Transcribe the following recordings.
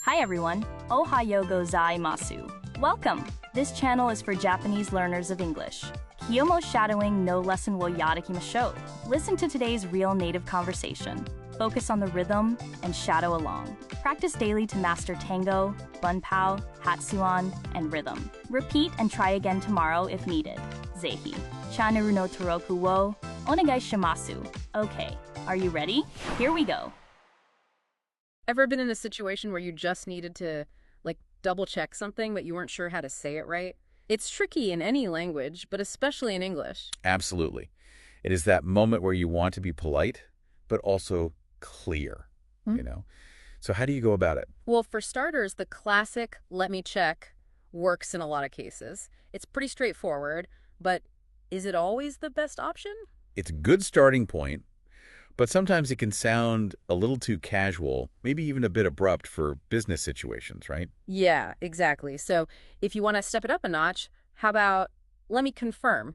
Hi everyone, Ohayo gozaimasu. Welcome! This channel is for Japanese learners of English. Kiyomo shadowing no lesson wo yarakimashou. Listen to today's real native conversation. Focus on the rhythm and shadow along. Practice daily to master tango, bunpao, hatsuan, and rhythm. Repeat and try again tomorrow if needed. Zehi. Channel no toroku wo onegai shimasu. Okay, are you ready? Here we go. Ever been in a situation where you just needed to, double check something, but you weren't sure how to say it right? It's tricky in any language, but especially in English. Absolutely. It is that moment where you want to be polite, but also clear, So how do you go about it? Well, for starters, the classic "let me check" works in a lot of cases. It's pretty straightforward, but is it always the best option? It's a good starting point, but sometimes it can sound a little too casual, maybe even a bit abrupt for business situations, right? Yeah, exactly. So if you want to step it up a notch, how about "let me confirm"?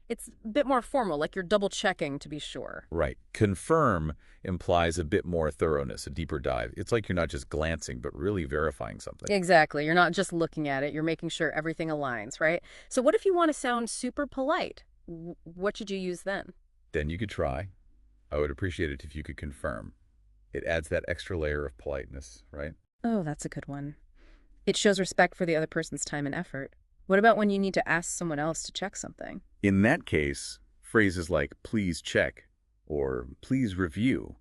It's a bit more formal, like you're double-checking to be sure. Right. Confirm implies a bit more thoroughness, a deeper dive. It's like you're not just glancing, but really verifying something. Exactly. You're not just looking at it. You're making sure everything aligns, right? So what if you want to sound super polite? What should you use then? Then you could try. I would appreciate it if you could confirm. It adds that extra layer of politeness, right? Oh, that's a good one. It shows respect for the other person's time and effort. What about when you need to ask someone else to check something? In that case, phrases like "please check" or "please review"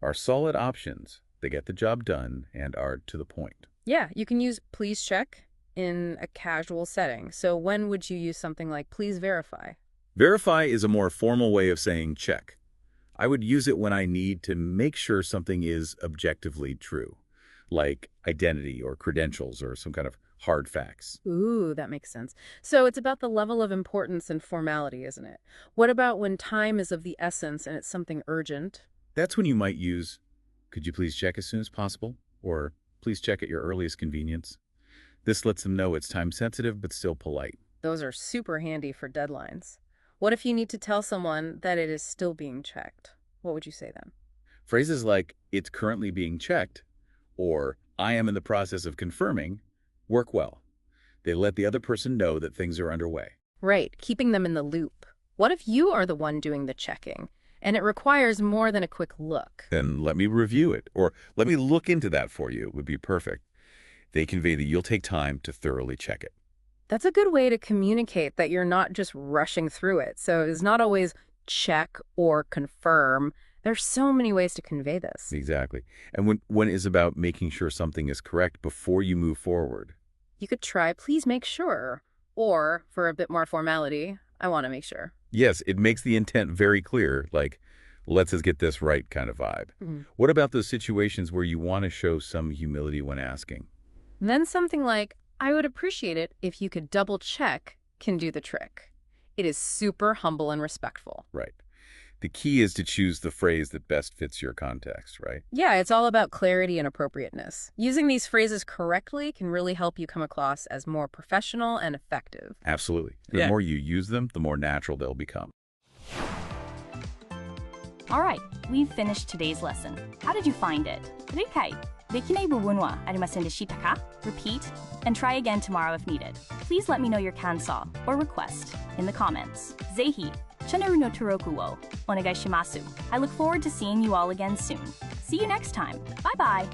are solid options. They get the job done and are to the point. Yeah, you can use "please check" in a casual setting. So when would you use something like "please verify"? Verify is a more formal way of saying check. I would use it when I need to make sure something is objectively true, like identity or credentials or some kind of hard facts. Ooh, that makes sense. So it's about the level of importance and formality, isn't it? What about when time is of the essence and it's something urgent? That's when you might use, "could you please check as soon as possible?" or "please check at your earliest convenience." This lets them know it's time sensitive but still polite. Those are super handy for deadlines. What if you need to tell someone that it is still being checked? What would you say then? Phrases like "it's currently being checked" or "I am in the process of confirming" work well. They let the other person know that things are underway. Right, keeping them in the loop. What if you are the one doing the checking, and it requires more than a quick look? Then let me review it, or "let me look into that for you" would be perfect. They convey that you'll take time to thoroughly check it. That's a good way to communicate that you're not just rushing through it. So it's not always check or confirm. There's so many ways to convey this. Exactly. And when it's about making sure something is correct before you move forward. You could try "please make sure," or for a bit more formality, "I want to make sure." Yes, it makes the intent very clear, like "let's us get this right" kind of vibe. Mm-hmm. What about those situations where you want to show some humility when asking? Then something like, "I would appreciate it if you could double check" can do the trick. It is super humble and respectful. Right. The key is to choose the phrase that best fits your context, right? Yeah, it's all about clarity and appropriateness. Using these phrases correctly can really help you come across as more professional and effective. Absolutely. The more you use them, the more natural they'll become. All right, we've finished today's lesson. How did you find it? 理解できない部分はありませんでしたか? Repeat and try again tomorrow if needed. Please let me know your kansa or request in the comments. ぜひ channel no toroku wo onegai shimasu. I look forward to seeing you all again soon. See you next time. Bye bye.